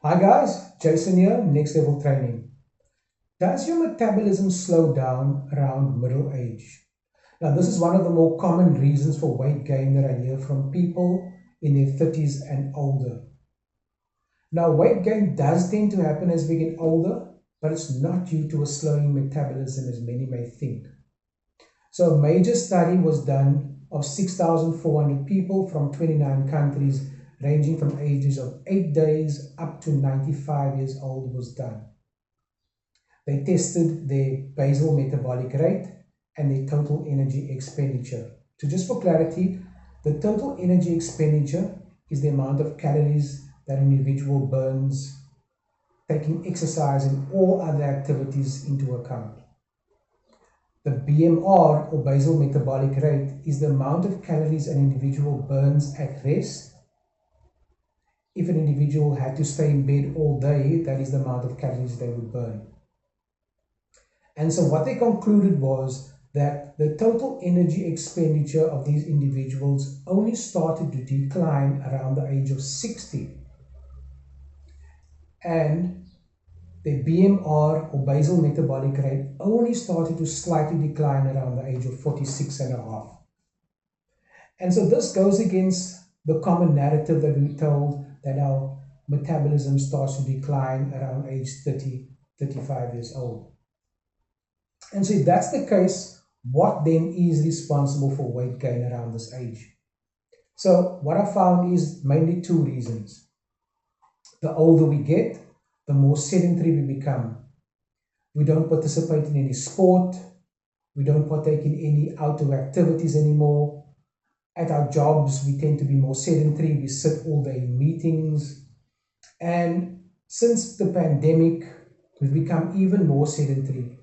Hi guys, Jason here, Next Level Training. Does your metabolism slow down around middle age? Now, this is one of the more common reasons for weight gain that I hear from people in their 30s and older. Now, weight gain does tend to happen as we get older, but it's not due to a slowing metabolism as many may think. So, a major study was done of 6,400 people from 29 countries, ranging from ages of 8 days up to 95 years old, was done. They tested their basal metabolic rate and their total energy expenditure. So just for clarity, the total energy expenditure is the amount of calories that an individual burns, taking exercise and all other activities into account. The BMR, or basal metabolic rate, is the amount of calories an individual burns at rest. If an individual had to stay in bed all day, that is the amount of calories they would burn. And so what they concluded was that the total energy expenditure of these individuals only started to decline around the age of 60. And their BMR, or basal metabolic rate, only started to slightly decline around the age of 46 and a half. And so this goes against the common narrative that we're told that our metabolism starts to decline around age 30, 35 years old. And so if that's the case, what then is responsible for weight gain around this age? So what I found is mainly two reasons. The older we get, the more sedentary we become. We don't participate in any sport. We don't partake in any outdoor activities anymore. At our jobs, we tend to be more sedentary. We sit all day in meetings. And since the pandemic, we've become even more sedentary.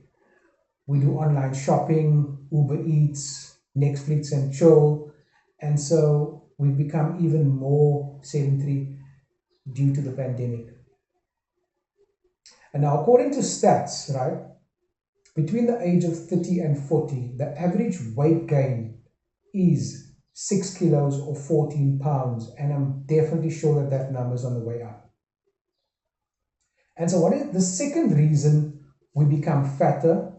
We do online shopping, Uber Eats, Netflix and chill. And so we've become even more sedentary due to the pandemic. And now, according to stats, right, between the age of 30 and 40, the average weight gain is 6 kilos or 14 pounds. And I'm definitely sure that that number is on the way up. And so what is the second reason we become fatter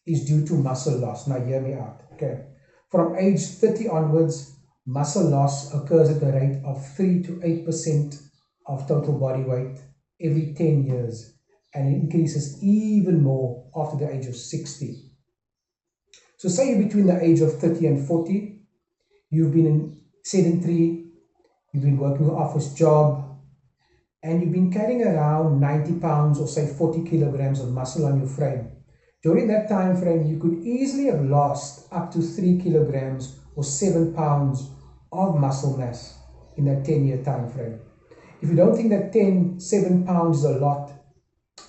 is due to muscle loss. Now hear me out, okay? From age 30 onwards, muscle loss occurs at the rate of 3 to 8% of total body weight every 10 years, and it increases even more after the age of 60. So say you're between the age of 30 and 40, you've been in sedentary, you've been working an office job, and you've been carrying around 90 pounds or say 40 kilograms of muscle on your frame. During that time frame, you could easily have lost up to 3 kilograms or 7 pounds of muscle mass in that 10-year time frame. If you don't think that 7 pounds is a lot,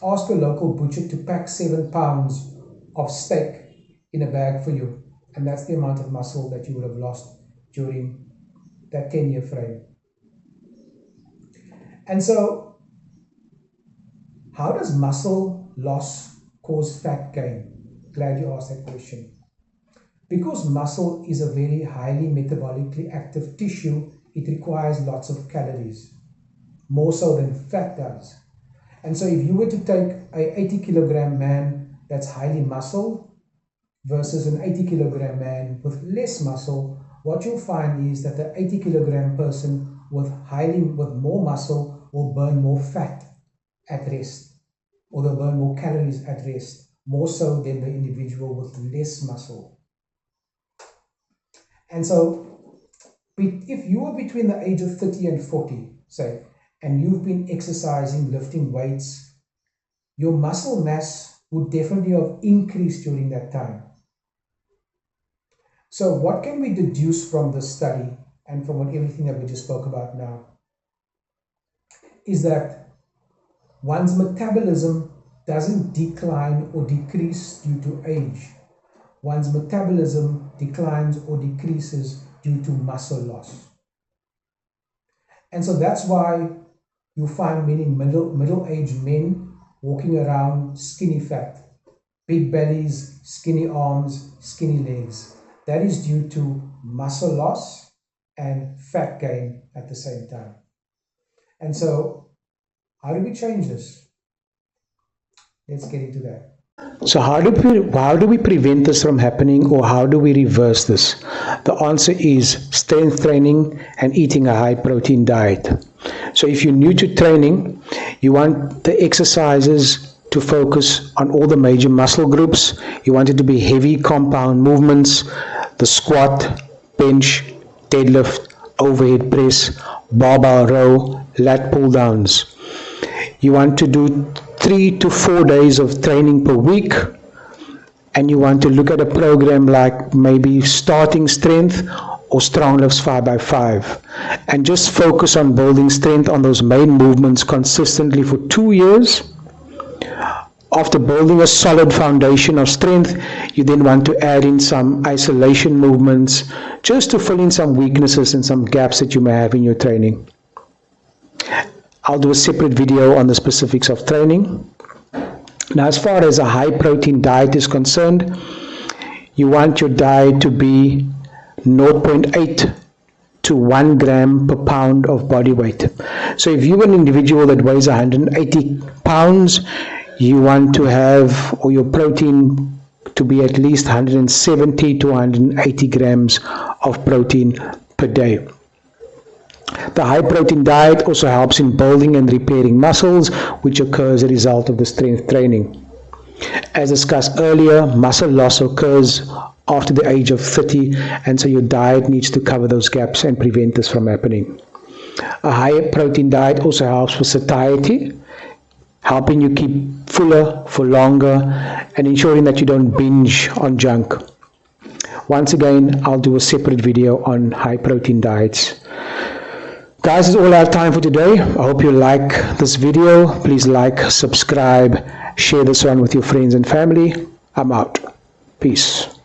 ask a local butcher to pack 7 pounds of steak in a bag for you. And that's the amount of muscle that you would have lost during that 10-year frame. And so, how does muscle loss cause fat gain? Glad you asked that question. Because muscle is a very highly metabolically active tissue, it requires lots of calories, more so than fat does. And so if you were to take a 80 kilogram man that's highly muscled versus an 80 kilogram man with less muscle, what you'll find is that the 80 kilogram person with more muscle will burn more fat at rest, or they'll burn more calories at rest, more so than the individual with less muscle. And so if you are between the age of 30 and 40, say, and you've been exercising, lifting weights, your muscle mass would definitely have increased during that time. So what can we deduce from this study and from everything that we just spoke about now is that one's metabolism doesn't decline or decrease due to age. One's metabolism declines or decreases due to muscle loss. And so that's why you find many middle-aged men walking around skinny fat, big bellies, skinny arms, skinny legs. That is due to muscle loss and fat gain at the same time. And so How do we change this? Let's get into that. So how do we prevent this from happening, or how do we reverse this? The answer is strength training and eating a high protein diet. So if you're new to training, you want the exercises to focus on all the major muscle groups. You want it to be heavy compound movements, the squat, bench, deadlift, overhead press, barbell row, lat pull downs. You want to do 3 to 4 days of training per week, and you want to look at a program like maybe starting strength or strong lifts 5x5, and just focus on building strength on those main movements consistently for 2 years. After building a solid foundation of strength, you then want to add in some isolation movements just to fill in some weaknesses and some gaps that you may have in your training. I'll do a separate video on the specifics of training. Now, as far as a high protein diet is concerned, you want your diet to be 0.8 to 1 gram per pound of body weight. So if you're an individual that weighs 180 pounds, you want to have, or your protein to be at least 170 to 180 grams of protein per day. The high protein diet also helps in building and repairing muscles, which occurs as a result of the strength training. As discussed earlier, muscle loss occurs after the age of 30, and so your diet needs to cover those gaps and prevent this from happening. A high protein diet also helps for satiety, helping you keep fuller for longer and ensuring that you don't binge on junk. Once again, I'll do a separate video on high protein diets. Guys, that's all I have time for today. I hope you like this video. Please like, subscribe, share this one with your friends and family. I'm out. Peace.